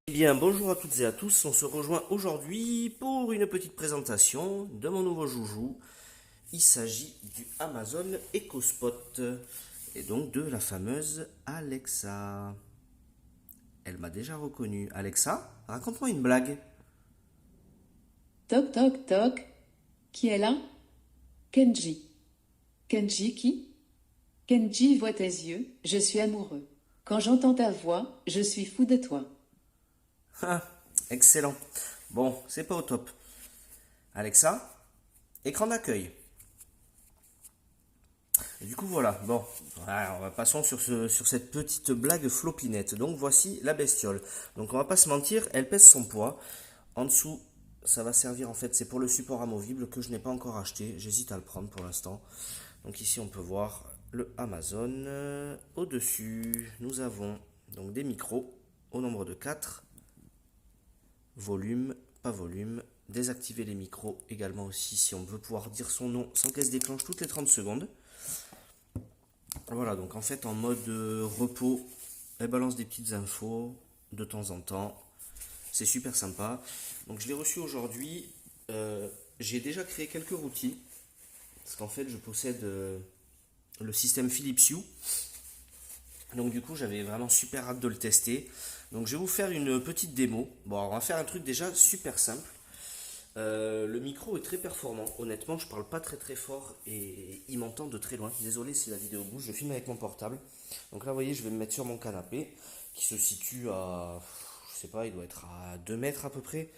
Eh bien, bonjour à toutes et à tous. On se rejoint aujourd'hui pour une petite présentation de mon nouveau joujou. Il s'agit du Amazon Echo Spot et donc de la fameuse Alexa. Elle m'a déjà reconnu. Alexa, raconte-moi une blague. Toc toc toc. Qui est là? Kenji. Kenji qui? Kenji voit tes yeux, je suis amoureux. Quand j'entends ta voix, je suis fou de toi. Ah, excellent. Bon, c'est pas au top. Alexa, écran d'accueil. Et du coup, voilà. Bon, voilà, passons sur cette petite blague flopinette. Donc, voici la bestiole. Donc, on va pas se mentir, elle pèse son poids. En dessous, ça va servir en fait, c'est pour le support amovible que je n'ai pas encore acheté. J'hésite à le prendre pour l'instant. Donc, ici, on peut voir le Amazon. Au-dessus, nous avons donc des micros au nombre de 4. Volume, pas volume. Désactiver les micros également aussi si on veut pouvoir dire son nom sans qu'elle se déclenche toutes les 30 secondes. Voilà, donc en fait, en mode repos, elle balance des petites infos de temps en temps. C'est super sympa. Donc je l'ai reçu aujourd'hui. J'ai déjà créé quelques routines. Parce qu'en fait, je possède le système Philips Hue. Donc du coup, j'avais vraiment super hâte de le tester. Donc je vais vous faire une petite démo. Bon, alors, on va faire un truc déjà super simple. Le micro est très performant. Honnêtement, je parle pas très très fort et il m'entend de très loin. Désolé si la vidéo bouge. Je filme avec mon portable. Donc là, vous voyez, je vais me mettre sur mon canapé qui se situe à, je sais pas, il doit être à 2 mètres à peu près.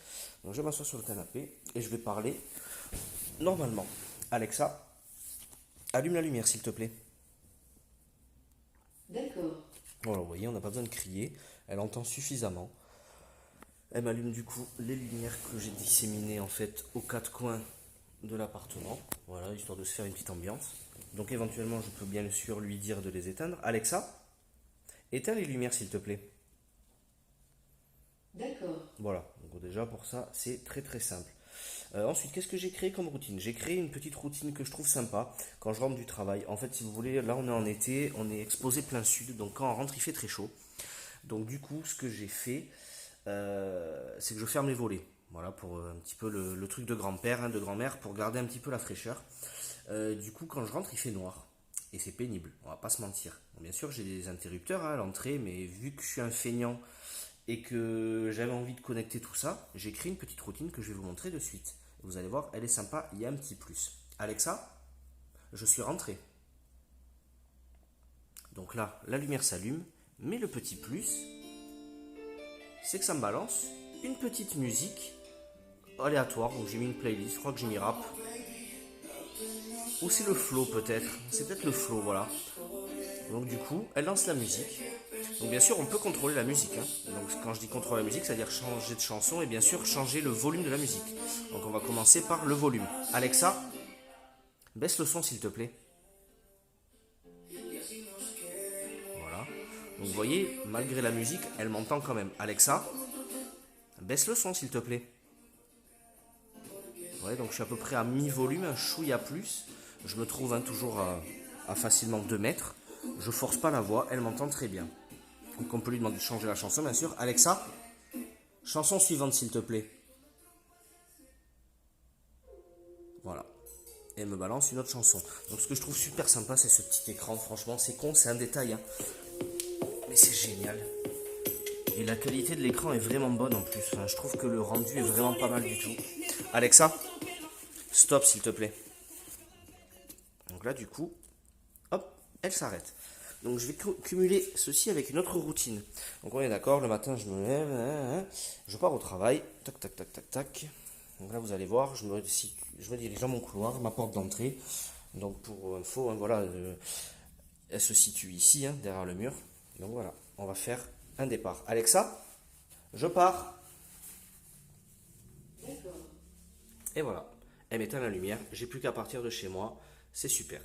Donc je m'assois sur le canapé et je vais parler normalement. Alexa, allume la lumière s'il te plaît. D'accord. Voilà, vous voyez, on n'a pas besoin de crier. Elle entend suffisamment. Elle m'allume du coup les lumières que j'ai disséminées en fait aux quatre coins de l'appartement. Voilà, histoire de se faire une petite ambiance. Donc éventuellement, je peux bien sûr lui dire de les éteindre. Alexa, éteins les lumières s'il te plaît. D'accord. Voilà, donc déjà pour ça, c'est très très simple. Ensuite, qu'est-ce que j'ai créé comme routine? J'ai créé une petite routine que je trouve sympa quand je rentre du travail. En fait, si vous voulez, là on est en été, on est exposé plein sud, donc quand on rentre, il fait très chaud. Donc du coup, ce que j'ai fait, c'est que je ferme les volets. Voilà, pour un petit peu le truc de grand-père, hein, de grand-mère, pour garder un petit peu la fraîcheur. Du coup, quand je rentre, il fait noir. Et c'est pénible, on va pas se mentir. Bon, bien sûr, j'ai des interrupteurs hein, à l'entrée, mais vu que je suis un feignant et que j'avais envie de connecter tout ça, j'ai créé une petite routine que je vais vous montrer de suite. Vous allez voir, elle est sympa, il y a un petit plus. Alexa, je suis rentré. Donc là, la lumière s'allume, mais le petit plus, c'est que ça me balance une petite musique aléatoire. Donc j'ai mis une playlist, je crois que j'ai mis rap. Ou c'est le flow peut-être. C'est peut-être le flow, voilà. Donc du coup, elle lance la musique. Donc bien sûr, on peut contrôler la musique, hein. Donc quand je dis contrôler la musique, c'est-à-dire changer de chanson et bien sûr changer le volume de la musique. Donc on va commencer par le volume. Alexa, baisse le son s'il te plaît. Voilà. Donc vous voyez, malgré la musique, elle m'entend quand même. Alexa, baisse le son s'il te plaît. Ouais, donc je suis à peu près à mi-volume, un chouïa plus. Je me trouve hein, toujours à facilement 2 mètres. Je force pas la voix, elle m'entend très bien. Donc on peut lui demander de changer la chanson, bien sûr. Alexa, chanson suivante s'il te plaît. Voilà. Et elle me balance une autre chanson. Donc ce que je trouve super sympa, c'est ce petit écran. Franchement, c'est con, c'est un détail. Hein. Mais c'est génial. Et la qualité de l'écran est vraiment bonne en plus. Enfin, je trouve que le rendu est vraiment pas mal du tout. Alexa, stop s'il te plaît. Donc là, du coup, hop, elle s'arrête. Donc je vais cumuler ceci avec une autre routine. Donc on est d'accord, le matin je me lève, je pars au travail, tac tac tac tac tac. Donc là vous allez voir, je me dirige dans mon couloir, ma porte d'entrée. Donc pour info, hein, voilà, elle se situe ici, hein, derrière le mur. Donc voilà, on va faire un départ. Alexa, je pars. D'accord. Et voilà, elle m'éteint la lumière, j'ai plus qu'à partir de chez moi, c'est super.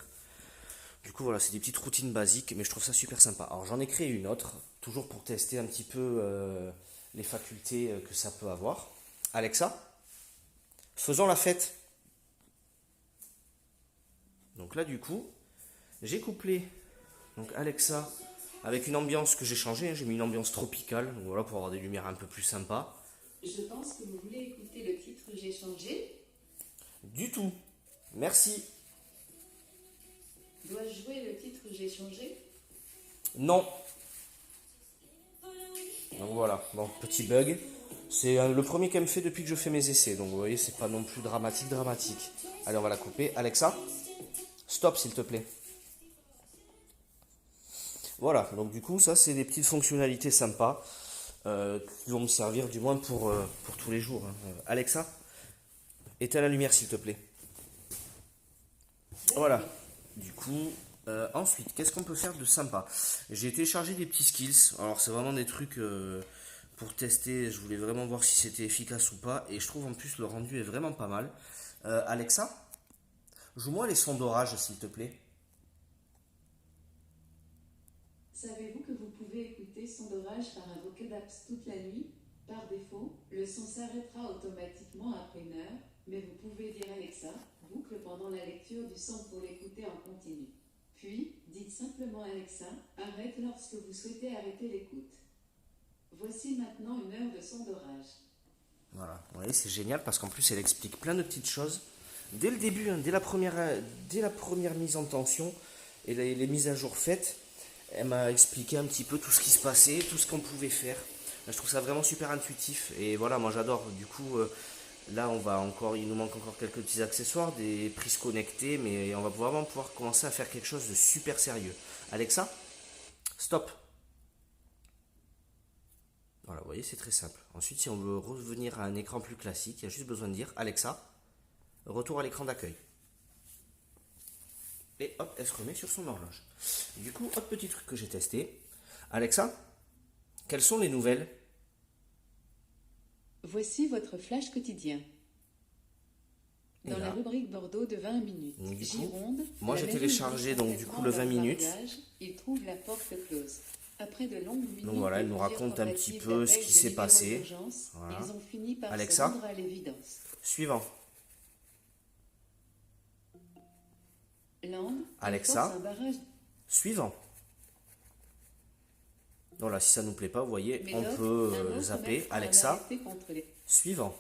Du coup, voilà, c'est des petites routines basiques, mais je trouve ça super sympa. Alors, j'en ai créé une autre, toujours pour tester un petit peu les facultés que ça peut avoir. Alexa, faisons la fête. Donc là, du coup, j'ai couplé donc Alexa avec une ambiance que j'ai changée, hein. J'ai mis une ambiance tropicale, donc voilà, pour avoir des lumières un peu plus sympas. Je pense que vous voulez écouter le titre J'ai changé. Du tout. Merci. Dois-je jouer le titre J'ai changé? Non. Donc voilà, bon, petit bug. C'est le premier qu'elle me fait depuis que je fais mes essais. Donc vous voyez, c'est pas non plus dramatique. Allez, on va la couper. Alexa, stop s'il te plaît. Voilà, donc du coup, ça c'est des petites fonctionnalités sympas qui vont me servir du moins pour tous les jours, hein. Alexa, éteins la lumière s'il te plaît. Voilà, du coup, ensuite, qu'est-ce qu'on peut faire de sympa? J'ai téléchargé des petits skills. Alors c'est vraiment des trucs pour tester, je voulais vraiment voir si c'était efficace ou pas. Et je trouve en plus le rendu est vraiment pas mal. Alexa, joue-moi les sons d'orage s'il te plaît. Savez-vous que vous pouvez écouter son d'orage par invoquer d'apps toute la nuit? Par défaut, le son s'arrêtera automatiquement après une heure, mais vous pouvez dire Alexa, boucle pendant la lecture du son pour l'écouter en continu. Puis, dites simplement Alexa, arrête lorsque vous souhaitez arrêter l'écoute. Voici maintenant une heure de son d'orage. Voilà, vous voyez, c'est génial parce qu'en plus elle explique plein de petites choses. Dès le début, hein, dès la première mise en tension et les mises à jour faites, elle m'a expliqué un petit peu tout ce qui se passait, tout ce qu'on pouvait faire. Je trouve ça vraiment super intuitif et voilà, moi j'adore. Du coup, là il nous manque encore quelques petits accessoires, des prises connectées, mais on va vraiment pouvoir commencer à faire quelque chose de super sérieux. Alexa, stop. Voilà, vous voyez, c'est très simple. Ensuite, si on veut revenir à un écran plus classique, il y a juste besoin de dire Alexa, retour à l'écran d'accueil. Et hop, elle se remet sur son horloge. Du coup, autre petit truc que j'ai testé. Alexa, quelles sont les nouvelles? Voici votre flash quotidien. Et Dans là, la rubrique Bordeaux de 20 minutes, donc, du coup, Gironde, moi la j'ai mairie téléchargé dit donc du coup le 20 minutes. Il trouve la porte close. Après de longues minutes, Donc voilà, elle nous raconte un petit peu ce qui s'est passé. Voilà. Ils ont fini par Alexa, se rendre à l'évidence. Suivant. Land, Alexa, un barrage. Suivant. Voilà, si ça nous plaît pas, vous voyez, on Médoc, peut un autre zapper. maître Alexa, arrêté contre les... suivant.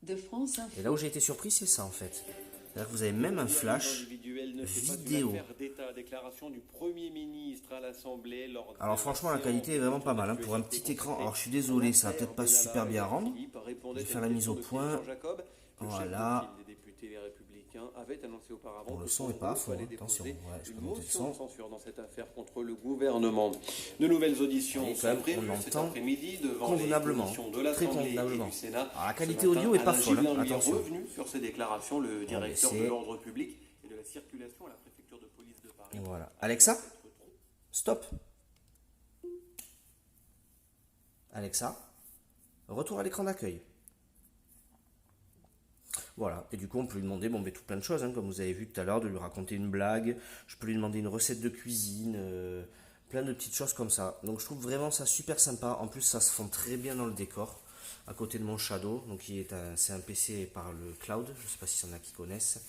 De France Info. Et là où j'ai été surpris, c'est ça en fait. C'est-à-dire que vous avez même un flash vidéo. Alors franchement, la qualité est vraiment pas mal, hein, pour un petit écran. Alors je suis désolé, ça va peut-être pas super bien rendre. Je vais faire la mise au point. Voilà. Bon, le son est pas faux, hein. Attention, ouais, je peux monter le son. Dans cette affaire contre le gouvernement. De nouvelles auditions sont prévues cet après-midi devant les commissions de l'Assemblée et du Sénat. Alors, la qualité audio est pas folle, hein. Attention. Revenu sur ces déclarations, le directeur de l'ordre public et de la circulation à la préfecture de police de Paris. Et voilà. Alexa, stop. Alexa, retour à l'écran d'accueil. Voilà, et du coup on peut lui demander tout plein de choses, hein, comme vous avez vu tout à l'heure, de lui raconter une blague, je peux lui demander une recette de cuisine, plein de petites choses comme ça. Donc je trouve vraiment ça super sympa, en plus ça se fond très bien dans le décor, à côté de mon Shadow, donc c'est un PC par le cloud, je sais pas s'il y en a qui connaissent.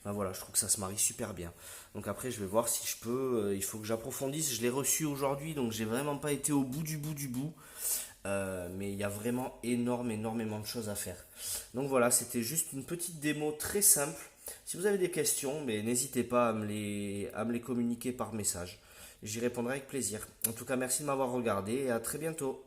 Enfin voilà, je trouve que ça se marie super bien. Donc après je vais voir si je peux, il faut que j'approfondisse, je l'ai reçu aujourd'hui, donc j'ai vraiment pas été au bout du bout. Mais il y a vraiment énormément de choses à faire. Donc voilà, c'était juste une petite démo très simple. Si vous avez des questions, mais n'hésitez pas à me les communiquer par message. J'y répondrai avec plaisir. En tout cas, merci de m'avoir regardé et à très bientôt.